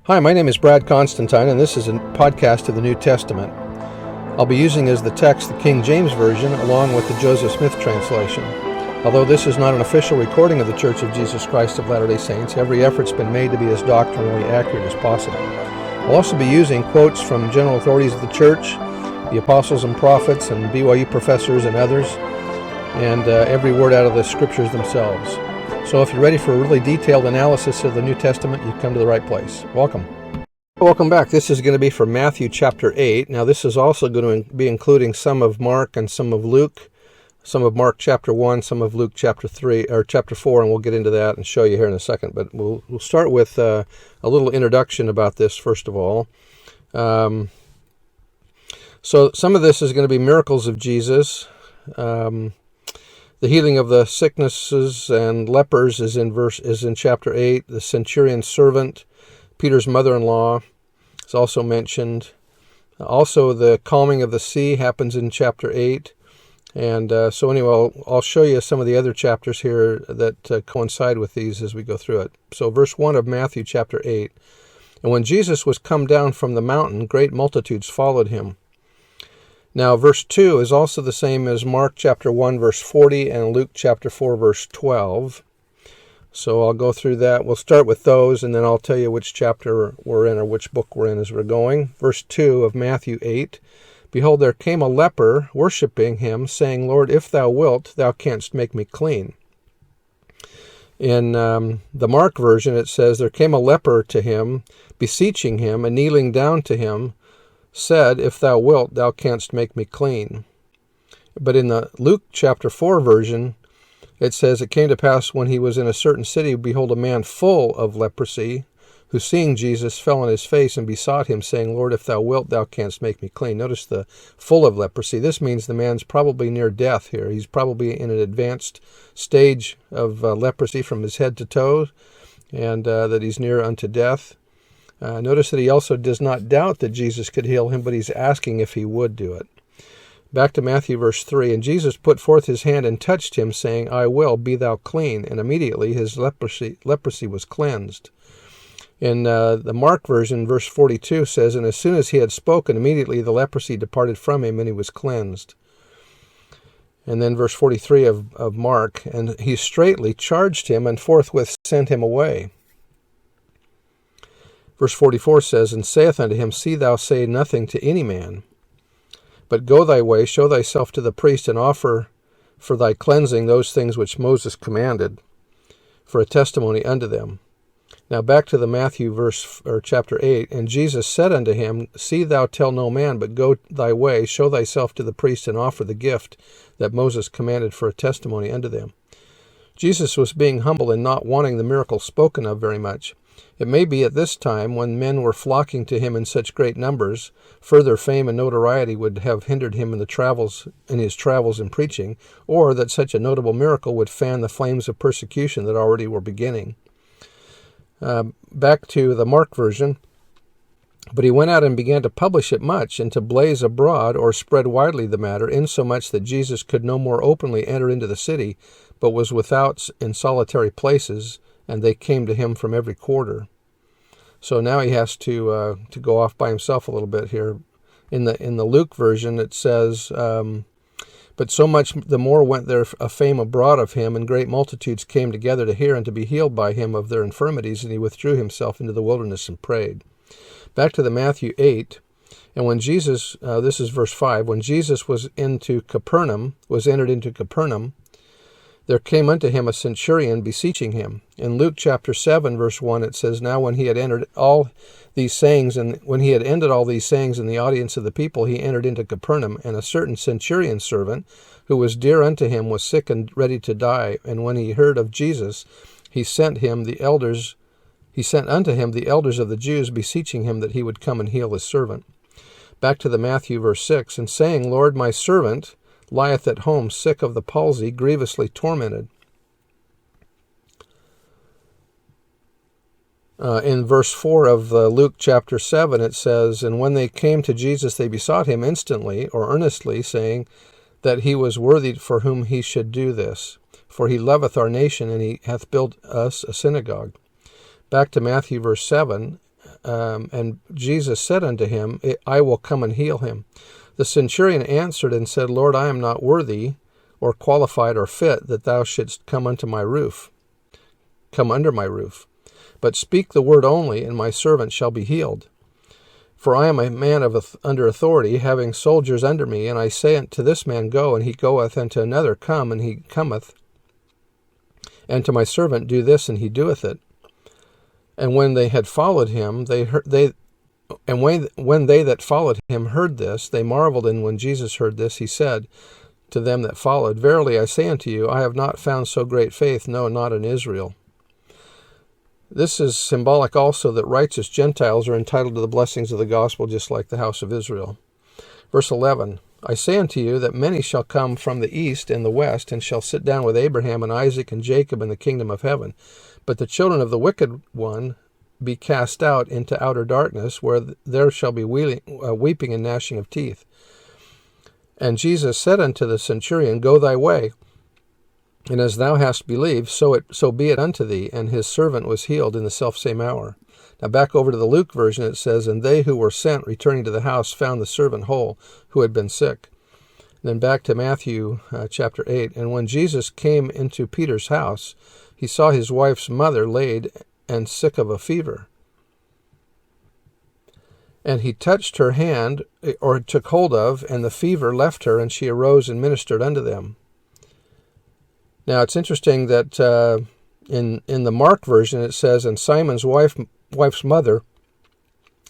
Hi, my name is Brad Constantine, and this is a podcast of the New Testament. I'll be using as the text the King James Version along with the Joseph Smith translation. Although this is not an official recording of the Church of Jesus Christ of Latter-day Saints, every effort's been made to be as doctrinally accurate as possible. I'll also be using quotes from general authorities of the Church, the apostles and prophets, and BYU professors and others, and every word out of the Scriptures themselves. So if you're ready for a really detailed analysis of the New Testament, you've come to the right place. Welcome. Welcome back. This is going to be from Matthew chapter 8. Now this is also going to be including some of Mark and some of Luke, some of Mark chapter 1, some of Luke chapter 3 or chapter 4, and we'll get into that and show you here in a second. But we'll start with a little introduction about this first of all. So some of this is going to be miracles of Jesus. The healing of the sicknesses and lepers is in chapter 8. The centurion's servant, Peter's mother-in-law, is also mentioned. Also, the calming of the sea happens in chapter 8. And so anyway, I'll show you some of the other chapters here that coincide with these as we go through it. So verse 1 of Matthew chapter 8. And when Jesus was come down from the mountain, great multitudes followed him. Now, verse 2 is also the same as Mark chapter 1, verse 40, and Luke chapter 4, verse 12. So I'll go through that. We'll start with those, and then I'll tell you which chapter we're in or which book we're in as we're going. Verse 2 of Matthew 8. Behold, there came a leper, worshipping him, saying, Lord, if thou wilt, thou canst make me clean. In the Mark version, it says, there came a leper to him, beseeching him, and kneeling down to him, said, if thou wilt, thou canst make me clean. But in the Luke chapter 4 version, it says, it came to pass when he was in a certain city, behold, a man full of leprosy, who seeing Jesus fell on his face and besought him, saying, Lord, if thou wilt, thou canst make me clean. Notice the full of leprosy. This means the man's probably near death here. He's probably in an advanced stage of leprosy from his head to toe, and that he's near unto death. Notice that he also does not doubt that Jesus could heal him, but he's asking if he would do it. Back to Matthew verse 3, and Jesus put forth his hand and touched him, saying, I will, be thou clean. And immediately his leprosy was cleansed. In the Mark version, verse 42 says, and as soon as he had spoken, immediately the leprosy departed from him, and he was cleansed. And then verse 43 of Mark, and he straightly charged him, and forthwith sent him away. Verse 44 says, and saith unto him, see thou say nothing to any man, but go thy way, show thyself to the priest, and offer for thy cleansing those things which Moses commanded, for a testimony unto them. Now back to the Matthew chapter 8, and Jesus said unto him, see thou tell no man, but go thy way, show thyself to the priest, and offer the gift that Moses commanded for a testimony unto them. Jesus was being humble and not wanting the miracle spoken of very much. It may be at this time, when men were flocking to him in such great numbers, further fame and notoriety would have hindered him in his travels in preaching, or that such a notable miracle would fan the flames of persecution that already were beginning. Back to the Mark version. But he went out and began to publish it much, and to blaze abroad or spread widely the matter, insomuch that Jesus could no more openly enter into the city, but was without in solitary places, and they came to him from every quarter. So now he has to go off by himself a little bit here. In the Luke version, it says, but so much the more went there a fame abroad of him, and great multitudes came together to hear and to be healed by him of their infirmities, and he withdrew himself into the wilderness and prayed. Back to the Matthew 8, and when Jesus, this is verse 5, when Jesus was entered into Capernaum, there came unto him a centurion beseeching him. In Luke chapter 7, verse 1, it says, now when he had ended all these sayings, in the audience of the people, he entered into Capernaum, and a certain centurion's servant, who was dear unto him, was sick and ready to die. And when he heard of Jesus, he sent unto him the elders of the Jews, beseeching him that he would come and heal his servant. Back to the Matthew verse 6, and saying, Lord, my servant lieth at home, sick of the palsy, grievously tormented. In verse 4 of Luke chapter 7, it says, and when they came to Jesus, they besought him instantly or earnestly, saying that he was worthy for whom he should do this. For he loveth our nation, and he hath built us a synagogue. Back to Matthew verse 7, and Jesus said unto him, I will come and heal him. The centurion answered and said, Lord, I am not worthy or qualified or fit that thou shouldst come under my roof. But speak the word only, and my servant shall be healed. For I am a man under authority, having soldiers under me, and I say unto this man, Go, and he goeth, and to another, Come, and he cometh, and to my servant, Do this, and he doeth it. And when they had followed him, when they that followed him heard this, they marveled. And when Jesus heard this, he said to them that followed, Verily I say unto you, I have not found so great faith, no, not in Israel. This is symbolic also that righteous Gentiles are entitled to the blessings of the gospel, just like the house of Israel. Verse 11, I say unto you that many shall come from the east and the west, and shall sit down with Abraham and Isaac and Jacob in the kingdom of heaven. But the children of the wicked one be cast out into outer darkness, where there shall be weeping and gnashing of teeth. And Jesus said unto the centurion, Go thy way, and as thou hast believed, so be it unto thee. And his servant was healed in the selfsame hour. Now back over to the Luke version, it says, And they who were sent, returning to the house, found the servant whole, who had been sick. Then back to Matthew chapter 8. And when Jesus came into Peter's house, he saw his wife's mother laid and sick of a fever. And he touched her hand, or took hold of, and the fever left her, and she arose and ministered unto them. Now, it's interesting that in the Mark version it says, And Simon's wife's mother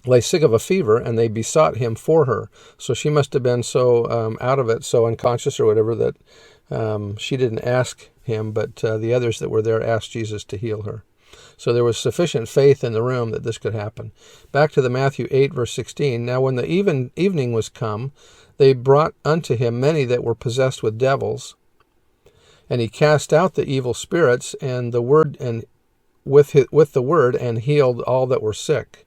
lay sick of a fever, and they besought him for her. So she must have been so out of it, so unconscious or whatever, that she didn't ask him, but the others that were there asked Jesus to heal her. So there was sufficient faith in the room that this could happen. Back to the Matthew 8, verse 16. Now when the evening was come, they brought unto him many that were possessed with devils, and he cast out the evil spirits with the word, and healed all that were sick.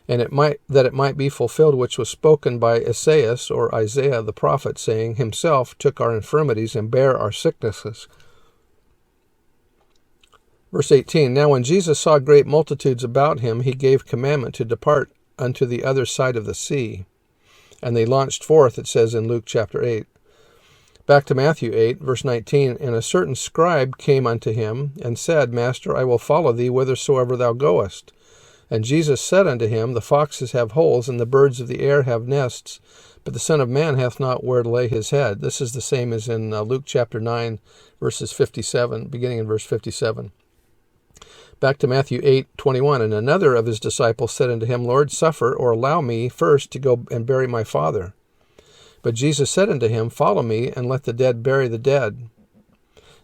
And it might be fulfilled which was spoken by Esaias, or Isaiah the prophet, saying, Himself took our infirmities and bare our sicknesses. Verse 18, Now when Jesus saw great multitudes about him, he gave commandment to depart unto the other side of the sea. And they launched forth, it says in Luke chapter 8. Back to Matthew 8, verse 19, And a certain scribe came unto him, and said, Master, I will follow thee whithersoever thou goest. And Jesus said unto him, The foxes have holes, and the birds of the air have nests, but the Son of Man hath not where to lay his head. This is the same as in Luke chapter 9, verses 57, beginning in verse 57. Back to Matthew 8:21, And another of his disciples said unto him, Lord, suffer, or allow me first to go and bury my father. But Jesus said unto him, Follow me, and let the dead bury the dead.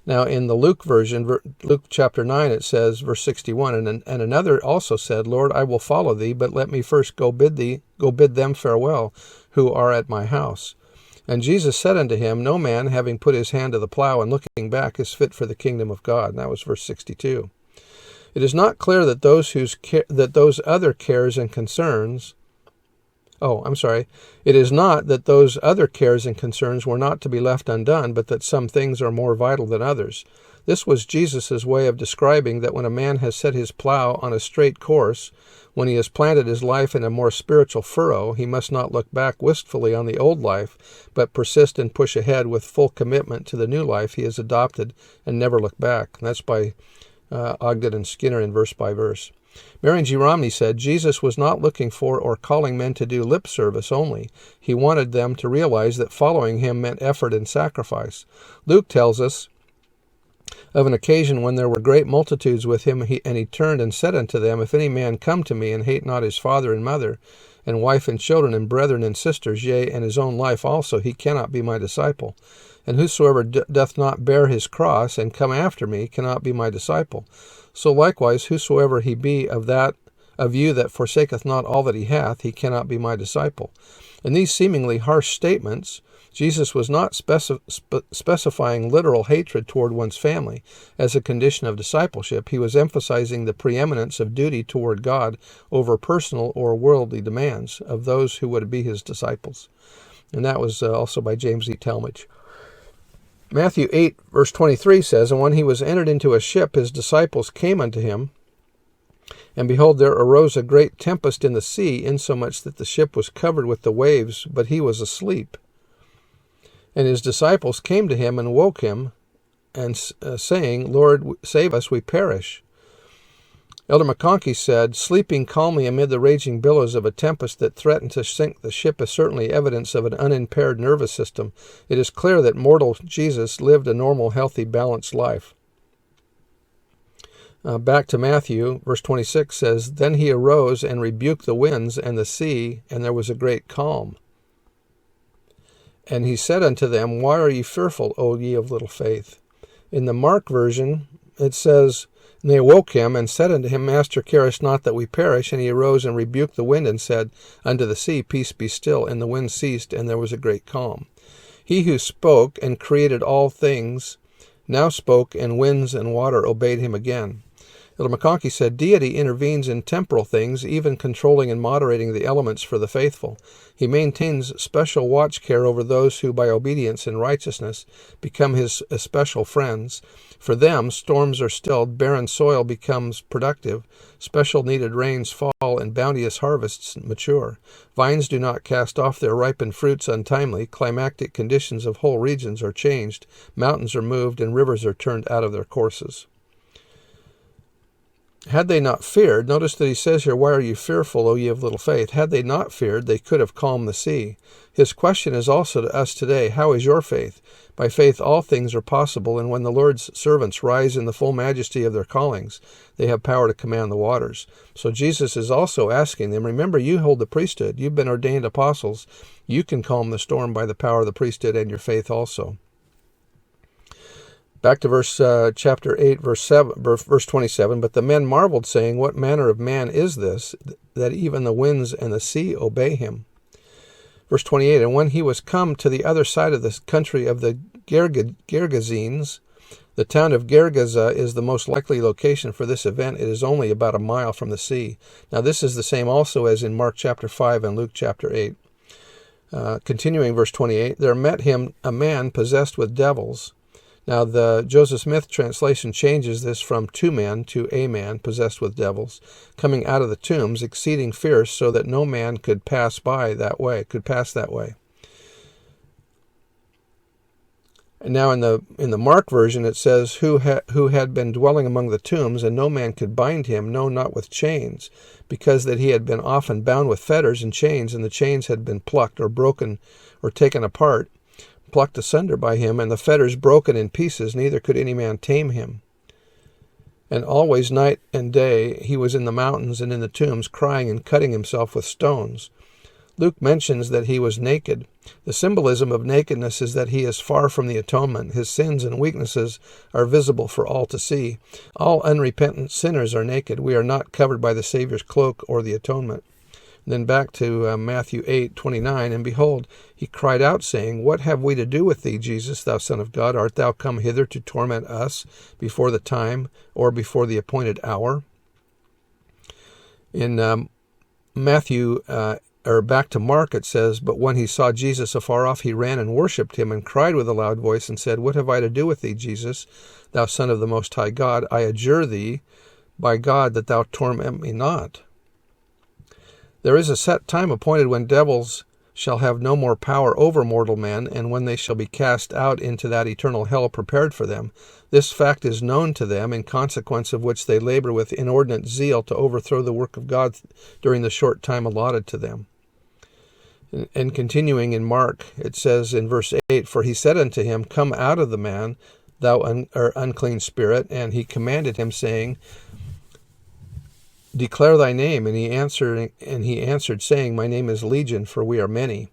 Now in the Luke version, Luke chapter 9, it says, verse 61, And another also said, Lord, I will follow thee, but let me first go bid them farewell, who are at my house. And Jesus said unto him, No man, having put his hand to the plow and looking back, is fit for the kingdom of God. And that was verse 62. It is not clear that those other cares and concerns It is not that those other cares and concerns were not to be left undone, but that some things are more vital than others. This was Jesus' way of describing that when a man has set his plow on a straight course, when he has planted his life in a more spiritual furrow, he must not look back wistfully on the old life, but persist and push ahead with full commitment to the new life he has adopted and never look back. And that's by Ogden and Skinner in verse by verse. Marion G. Romney said, Jesus was not looking for or calling men to do lip service only. He wanted them to realize that following him meant effort and sacrifice. Luke tells us of an occasion when there were great multitudes with him, and he turned and said unto them, If any man come to me and hate not his father and mother, and wife and children, and brethren and sisters, yea, and his own life also, he cannot be my disciple. And whosoever doth not bear his cross and come after me cannot be my disciple. So likewise, whosoever he be of you that forsaketh not all that he hath, he cannot be my disciple. In these seemingly harsh statements, Jesus was not specifying literal hatred toward one's family as a condition of discipleship. He was emphasizing the preeminence of duty toward God over personal or worldly demands of those who would be his disciples. And that was also by James E. Talmage. Matthew 8, verse 23 says, And when he was entered into a ship, his disciples came unto him, And behold, there arose a great tempest in the sea, insomuch that the ship was covered with the waves, but he was asleep. And his disciples came to him and woke him, and saying, Lord, save us, we perish. Elder McConkie said, sleeping calmly amid the raging billows of a tempest that threatened to sink the ship is certainly evidence of an unimpaired nervous system. It is clear that mortal Jesus lived a normal, healthy, balanced life. Back to Matthew, verse 26 says, Then he arose and rebuked the winds and the sea, and there was a great calm. And he said unto them, Why are ye fearful, O ye of little faith? In the Mark version, it says, And they awoke him, and said unto him, Master, carest not that we perish? And he arose and rebuked the wind, and said unto the sea, Peace, be still. And the wind ceased, and there was a great calm. He who spoke and created all things now spoke, and winds and water obeyed him again. Elder McConkie said, Deity intervenes in temporal things, even controlling and moderating the elements for the faithful. He maintains special watch care over those who, by obedience and righteousness, become his especial friends. For them, storms are stilled, barren soil becomes productive, special needed rains fall, and bounteous harvests mature. Vines do not cast off their ripened fruits untimely, climactic conditions of whole regions are changed, mountains are moved, and rivers are turned out of their courses. Had they not feared, notice that he says here, Why are you fearful, O ye of little faith? Had they not feared, they could have calmed the sea. His question is also to us today, How is your faith? By faith all things are possible, and when the Lord's servants rise in the full majesty of their callings, they have power to command the waters. So Jesus is also asking them, Remember, you hold the priesthood. You've been ordained apostles. You can calm the storm by the power of the priesthood and your faith also. Back to chapter 8, verse 27, But the men marveled, saying, What manner of man is this, that even the winds and the sea obey him? Verse 28, And when he was come to the other side of the country of the Gergesenes, the town of Gergesa is the most likely location for this event. It is only about a mile from the sea. Now this is the same also as in Mark chapter 5 and Luke chapter 8. Continuing verse 28, There met him a man possessed with devils. Now, the Joseph Smith translation changes this from 2 men to a man possessed with devils, coming out of the tombs, exceeding fierce, so that no man could pass that way. And now in the Mark version it says, who had been dwelling among the tombs, and no man could bind him, no, not with chains, because that he had been often bound with fetters and chains, and the chains had been plucked or broken or taken apart, plucked asunder by him, and the fetters broken in pieces, neither could any man tame him. And always night and day he was in the mountains and in the tombs, crying and cutting himself with stones. Luke mentions that he was naked. The symbolism of nakedness is that he is far from the atonement. His sins and weaknesses are visible for all to see. All unrepentant sinners are naked. We are not covered by the Savior's cloak or the atonement. Then back to Matthew 8:29, And behold, he cried out, saying, What have we to do with thee, Jesus, thou Son of God? Art thou come hither to torment us before the time or before the appointed hour? In Matthew, back to Mark, it says, But when he saw Jesus afar off, he ran and worshipped him, and cried with a loud voice, and said, What have I to do with thee, Jesus, thou Son of the Most High God? I adjure thee by God that thou torment me not. There is a set time appointed when devils shall have no more power over mortal men, and when they shall be cast out into that eternal hell prepared for them. This fact is known to them, in consequence of which they labor with inordinate zeal to overthrow the work of God during the short time allotted to them. And continuing in Mark, it says in verse 8, For he said unto him, Come out of the man, thou unclean spirit. And he commanded him, saying, Declare thy name. And he answered, saying, My name is Legion, for we are many.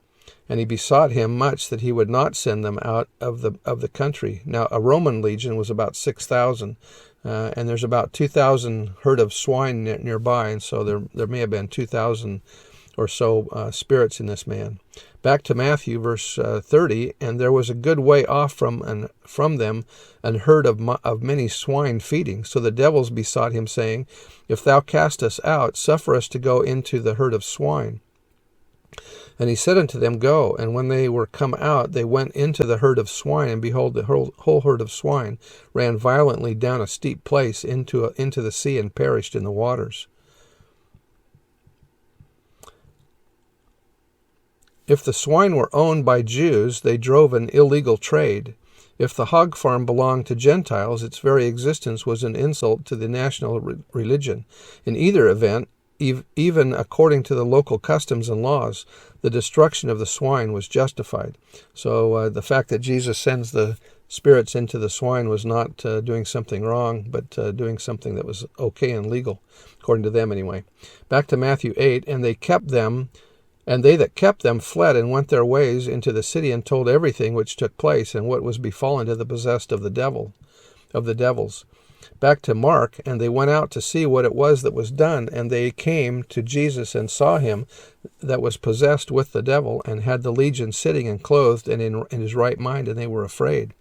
And he besought him much that he would not send them out of the country. Now a Roman legion was about 6,000, and there's about 2,000 herd of swine nearby, and so there may have been 2,000 or so spirits in this man. Back to Matthew, verse 30, And there was a good way off from them an herd of many swine feeding. So the devils besought him, saying, If thou cast us out, suffer us to go into the herd of swine. And he said unto them, Go. And when they were come out, they went into the herd of swine, and behold, the whole herd of swine ran violently down a steep place into the sea, and perished in the waters. If the swine were owned by Jews, they drove an illegal trade. If the hog farm belonged to Gentiles, its very existence was an insult to the national religion. In either event, even according to the local customs and laws, the destruction of the swine was justified. So the fact that Jesus sends the spirits into the swine was not doing something wrong, but doing something that was okay and legal, according to them anyway. Back to Matthew 8, and they that kept them fled and went their ways into the city and told everything which took place and what was befallen to the possessed of the devils. Back to Mark, and they went out to see what it was that was done, and they came to Jesus and saw him that was possessed with the devil, and had the legion sitting and clothed and in his right mind, and they were afraid.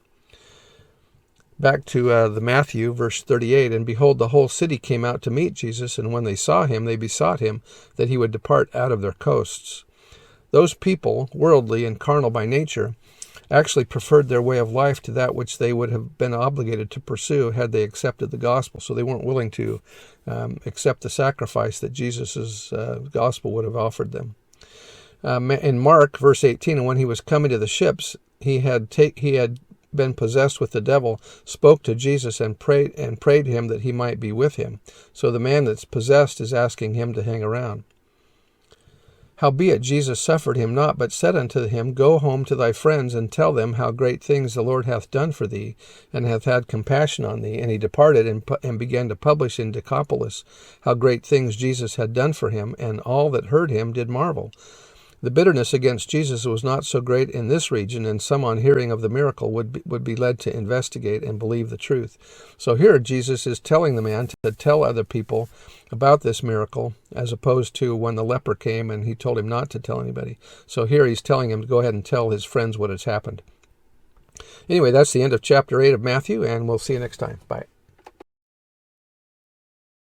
Back to the Matthew, verse 38, and behold, the whole city came out to meet Jesus, and when they saw him, they besought him that he would depart out of their coasts. Those people, worldly and carnal by nature, actually preferred their way of life to that which they would have been obligated to pursue had they accepted the gospel. So they weren't willing to accept the sacrifice that Jesus' gospel would have offered them. In Mark, verse 18, and when he was coming to the ships, he had been possessed with the devil, spoke to Jesus and prayed him that he might be with him. So the man that's possessed is asking him to hang around. Howbeit Jesus suffered him not, but said unto him, Go home to thy friends, and tell them how great things the Lord hath done for thee, and hath had compassion on thee. And he departed and began to publish in Decapolis how great things Jesus had done for him, and all that heard him did marvel. The bitterness against Jesus was not so great in this region, and some on hearing of the miracle would be led to investigate and believe the truth. So here Jesus is telling the man to tell other people about this miracle, as opposed to when the leper came and he told him not to tell anybody. So here he's telling him to go ahead and tell his friends what has happened. Anyway, that's the end of chapter 8 of Matthew, and we'll see you next time. Bye.